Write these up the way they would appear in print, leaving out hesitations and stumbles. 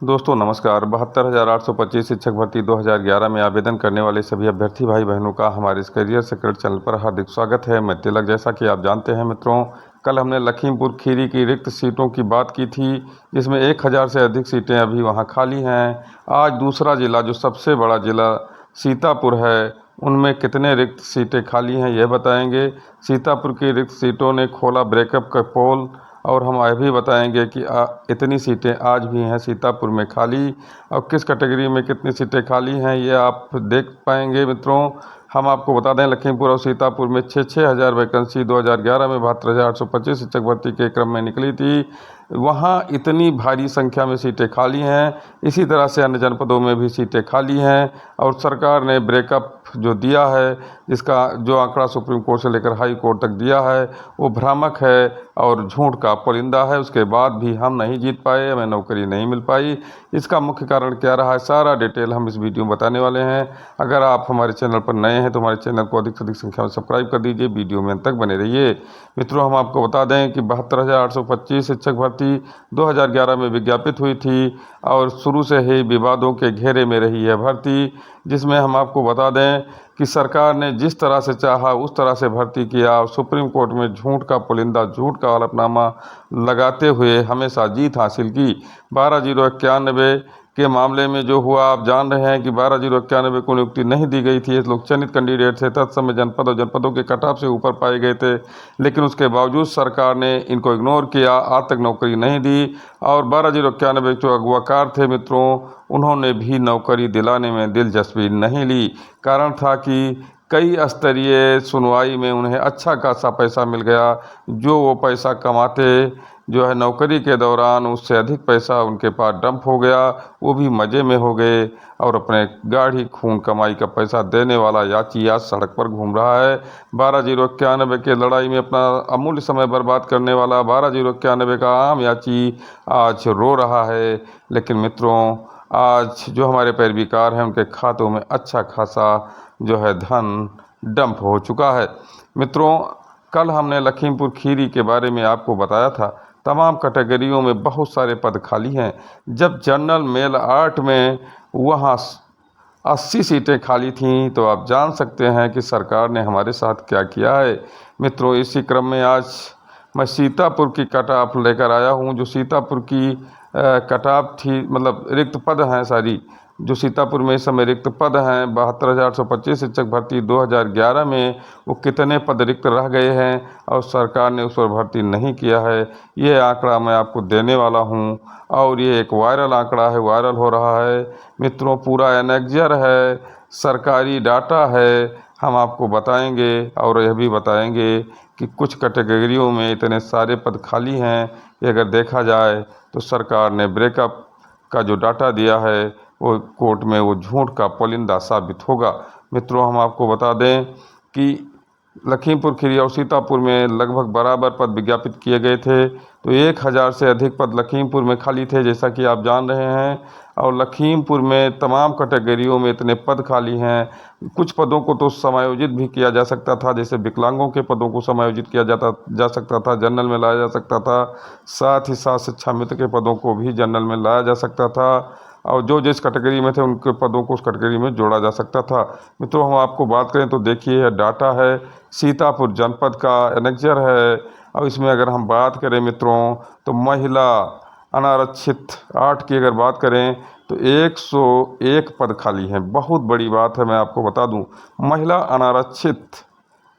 दोस्तों नमस्कार। 72,825 शिक्षक भर्ती 2011 में आवेदन करने वाले सभी अभ्यर्थी भाई बहनों का हमारे इस करियर सीक्रेट चैनल पर हार्दिक स्वागत है। मैं तिलक। जैसा कि आप जानते हैं मित्रों, कल हमने लखीमपुर खीरी की रिक्त सीटों की बात की थी, जिसमें 1000 से अधिक सीटें अभी वहां खाली हैं। आज दूसरा जिला, जो सबसे बड़ा जिला सीतापुर है, उनमें कितने रिक्त सीटें खाली हैं यह बताएंगे। सीतापुर की रिक्त सीटों ने खोला ब्रेकअप का पोल, और हम यह भी बताएंगे कि इतनी सीटें आज भी हैं सीतापुर में खाली, और किस कैटेगरी में कितनी सीटें खाली हैं ये आप देख पाएंगे मित्रों। हम आपको बता दें, लखीमपुर और सीतापुर में 6-6 हज़ार वैकेंसी 2011 में 72,825 शिक्षक भर्ती के क्रम में निकली थी। वहाँ इतनी भारी संख्या में सीटें खाली हैं। इसी तरह से अन्य जनपदों में भी सीटें खाली हैं, और सरकार ने ब्रेकअप जो दिया है, जिसका जो आंकड़ा सुप्रीम कोर्ट से लेकर हाई कोर्ट तक दिया है, वो भ्रामक है और झूठ का पुलिंदा है। उसके बाद भी हम नहीं जीत पाए, हमें नौकरी नहीं मिल पाई। इसका मुख्य कारण क्या रहा है, सारा डिटेल हम इस वीडियो में बताने वाले हैं। अगर आप हमारे चैनल पर नए हैं तो हमारे चैनल को अधिक से अधिक संख्या में सब्सक्राइब कर दीजिए। वीडियो में अंत तक बने रहिए। मित्रों, हम आपको बता दें कि 72,825 शिक्षक भर्ती 2011 में विज्ञापित हुई थी, और शुरू से ही विवादों के घेरे में रही है भर्ती, जिसमें हम आपको बता दें कि सरकार ने जिस तरह से चाहा उस तरह से भर्ती किया, और सुप्रीम कोर्ट में झूठ का पुलिंदा, झूठ का हलफनामा लगाते हुए हमेशा जीत हासिल की। 12,091 के मामले में जो हुआ, आप जान रहे हैं कि 12,091 को नियुक्ति नहीं दी गई थी। लोग चयनित कैंडिडेट थे, तत्समय जनपद और जनपदों के कट ऑफ से ऊपर पाए गए थे, लेकिन उसके बावजूद सरकार ने इनको इग्नोर किया, आज तक नौकरी नहीं दी। और 12,091 जो अगवाकार थे मित्रों, उन्होंने भी नौकरी दिलाने में दिलचस्पी नहीं ली। कारण था कि कई स्तरीय सुनवाई में उन्हें अच्छा खासा पैसा मिल गया। जो वो पैसा कमाते जो है नौकरी के दौरान, उससे अधिक पैसा उनके पास डंप हो गया। वो भी मज़े में हो गए, और अपने गाढ़ी खून कमाई का पैसा देने वाला याची आज सड़क पर घूम रहा है। 12,091 के लड़ाई में अपना अमूल्य समय बर्बाद करने वाला 12,091 का आम याची आज रो रहा है। लेकिन मित्रों, आज जो हमारे पैरवीकार हैं, उनके खातों में अच्छा खासा जो है धन डंप हो चुका है। मित्रों, कल हमने लखीमपुर खीरी के बारे में आपको बताया था। तमाम कैटेगरियों में बहुत सारे पद खाली हैं। जब जनरल मेल 8 में वहाँ 80 सीटें खाली थीं, तो आप जान सकते हैं कि सरकार ने हमारे साथ क्या किया है। मित्रों, इसी क्रम में आज मैं सीतापुर की कट ऑफ लेकर आया हूँ। जो सीतापुर की कट ऑफ थी, मतलब रिक्त पद हैं सारी, जो सीतापुर में इस समय रिक्त पद हैं 72,825 शिक्षक भर्ती 2011 में, वो कितने पद रिक्त रह गए हैं और सरकार ने उस पर भर्ती नहीं किया है, ये आंकड़ा मैं आपको देने वाला हूं। और ये एक वायरल आंकड़ा है, वायरल हो रहा है मित्रों, पूरा एनेक्जर है, सरकारी डाटा है। हम आपको बताएंगे, और यह भी बताएंगे कि कुछ कैटेगरियों में इतने सारे पद खाली हैं कि अगर देखा जाए तो सरकार ने ब्रेकअप का जो डाटा दिया है, वो कोर्ट में वो झूठ का पुलिंदा साबित होगा। मित्रों, हम आपको बता दें कि लखीमपुर खीरी और सीतापुर में लगभग बराबर पद विज्ञापित किए गए थे, तो 1000 से अधिक पद लखीमपुर में खाली थे, जैसा कि आप जान रहे हैं। और लखीमपुर में तमाम कैटेगरियों में इतने पद खाली हैं। कुछ पदों को तो समायोजित भी किया जा सकता था, जैसे विकलांगों के पदों को समायोजित किया जा सकता था, जनरल में लाया जा सकता था। साथ ही साथ शिक्षा मित्र के पदों को भी जनरल में लाया जा सकता था, और जो जिस कैटेगरी में थे उनके पदों को उस कैटेगरी में जोड़ा जा सकता था। मित्रों, हम आपको बात करें तो देखिए, यह डाटा है सीतापुर जनपद का, एनेक्जर है। और इसमें अगर हम बात करें मित्रों, तो महिला अनारक्षित 8 की अगर बात करें तो 101 पद खाली हैं। बहुत बड़ी बात है, मैं आपको बता दूं, महिला अनारक्षित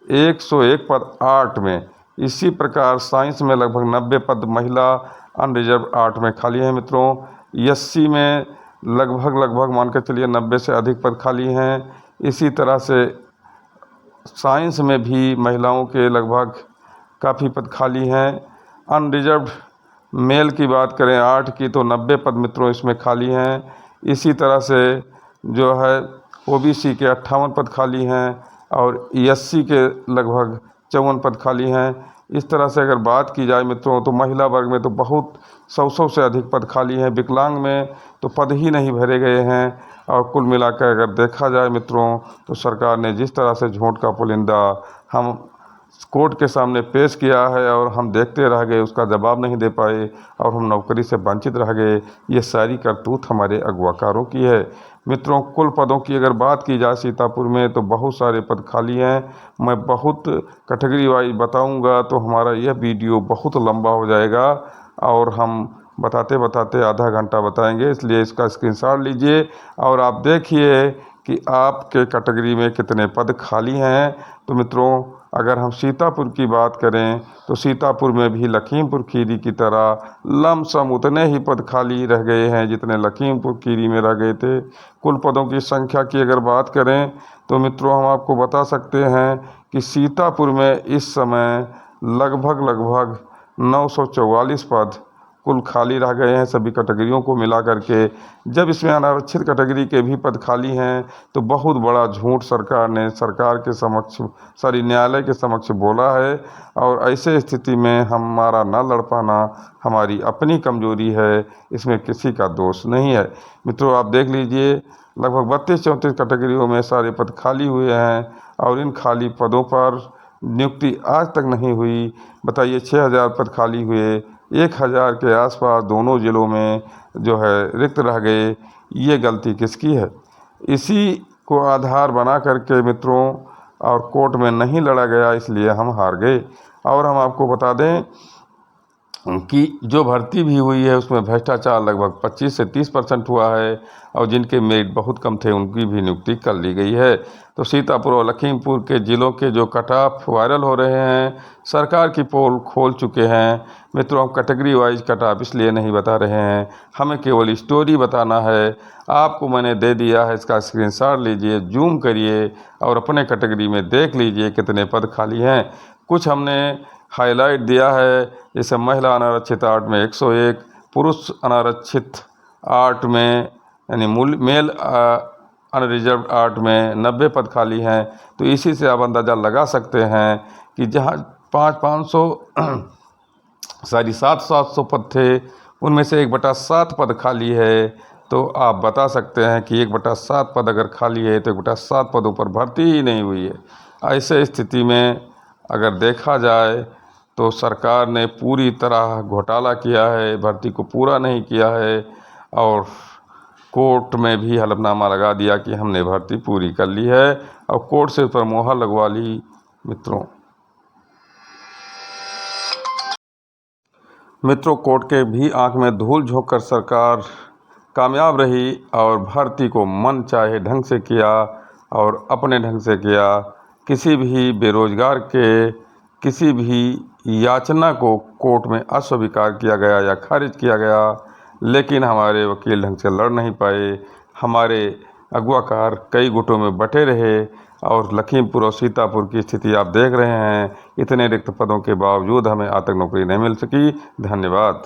101 पद 8 में। इसी प्रकार साइंस में लगभग 90 पद महिला अनरिजर्व 8 में खाली हैं मित्रों। एससी में लगभग मान कर चलिए 90 से अधिक पद खाली हैं। इसी तरह से साइंस में भी महिलाओं के लगभग काफ़ी पद खाली हैं। अनरिजर्व्ड मेल की बात करें 8 की, तो 90 पद मित्रों इसमें खाली हैं। इसी तरह से जो है ओबीसी के 58 पद खाली हैं, और एससी के लगभग 54 पद खाली हैं। इस तरह से अगर बात की जाए मित्रों, तो महिला वर्ग में तो बहुत 100 से अधिक पद खाली हैं। विकलांग में तो पद ही नहीं भरे गए हैं। और कुल मिलाकर अगर देखा जाए मित्रों, तो सरकार ने जिस तरह से झूठ का पुलिंदा हम कोर्ट के सामने पेश किया है और हम देखते रह गए, उसका जवाब नहीं दे पाए और हम नौकरी से वंचित रह गए। ये सारी करतूत हमारे अगवाकारों की है। मित्रों, कुल पदों की अगर बात की जाए सीतापुर में तो बहुत सारे पद खाली हैं। मैं बहुत कैटेगरी वाइज बताऊंगा तो हमारा यह वीडियो बहुत लंबा हो जाएगा और हम बताते बताते आधा घंटा बताएंगे, इसलिए इसका स्क्रीनशॉट लीजिए और आप देखिए कि आपके कैटेगरी में कितने पद खाली हैं। तो मित्रों, अगर हम सीतापुर की बात करें तो सीतापुर में भी लखीमपुर खीरी की तरह लमसम उतने ही पद खाली रह गए हैं जितने लखीमपुर खीरी में रह गए थे। कुल पदों की संख्या की अगर बात करें तो मित्रों हम आपको बता सकते हैं कि सीतापुर में इस समय लगभग 944 पद कुल खाली रह गए हैं सभी कैटेगरियों को मिला करके। जब इसमें अनारक्षित कैटेगरी के भी पद खाली हैं तो बहुत बड़ा झूठ सरकार ने न्यायालय के समक्ष बोला है और ऐसे स्थिति में हमारा न लड़ पाना हमारी अपनी कमजोरी है, इसमें किसी का दोष नहीं है। मित्रों, आप देख लीजिए लगभग 32-34 कैटेगरियों में सारे पद खाली हुए हैं और इन खाली पदों पर नियुक्ति आज तक नहीं हुई। बताइए, 6000 पद खाली हुए, 1000 के आसपास दोनों जिलों में जो है रिक्त रह गए। ये गलती किसकी है? इसी को आधार बना करके मित्रों और कोर्ट में नहीं लड़ा गया, इसलिए हम हार गए। और हम आपको बता दें कि जो भर्ती भी हुई है उसमें भ्रष्टाचार लगभग 25 से 30% हुआ है और जिनके मेरिट बहुत कम थे उनकी भी नियुक्ति कर ली गई है। तो सीतापुर और लखीमपुर के ज़िलों के जो कट ऑफ वायरल हो रहे हैं, सरकार की पोल खोल चुके हैं। मित्रों, हम कैटेगरी वाइज कट ऑफ इसलिए नहीं बता रहे हैं, हमें केवल स्टोरी बताना है। आपको मैंने दे दिया है, इसका स्क्रीनशॉट लीजिए, जूम करिए और अपने कैटेगरी में देख लीजिए कितने पद खाली हैं। कुछ हमने हाईलाइट दिया है, जैसे महिला अनारक्षित 8 में 101, पुरुष अनारक्षित 8 में यानी मेल अनरिजर्व 8 में 90 पद खाली हैं। तो इसी से आप अंदाज़ा लगा सकते हैं कि जहाँ 700 पद थे उनमें से 1/7 पद खाली है। तो आप बता सकते हैं कि 1/7 पद अगर खाली है तो 1/7 पदों पर भर्ती ही नहीं हुई है। ऐसे स्थिति में अगर देखा जाए तो सरकार ने पूरी तरह घोटाला किया है, भर्ती को पूरा नहीं किया है और कोर्ट में भी हलफनामा लगा दिया कि हमने भर्ती पूरी कर ली है और कोर्ट से उस पर मोहर लगवा ली। मित्रों, कोर्ट के भी आंख में धूल झोंक कर सरकार कामयाब रही और भर्ती को मन चाहे ढंग से किया और अपने ढंग से किया। किसी भी बेरोजगार के किसी भी याचना को कोर्ट में अस्वीकार किया गया या खारिज किया गया, लेकिन हमारे वकील ढंग से लड़ नहीं पाए। हमारे अगवाकार कई गुटों में बटे रहे और लखीमपुर और सीतापुर की स्थिति आप देख रहे हैं। इतने रिक्त पदों के बावजूद हमें आज तक नौकरी नहीं मिल सकी। धन्यवाद।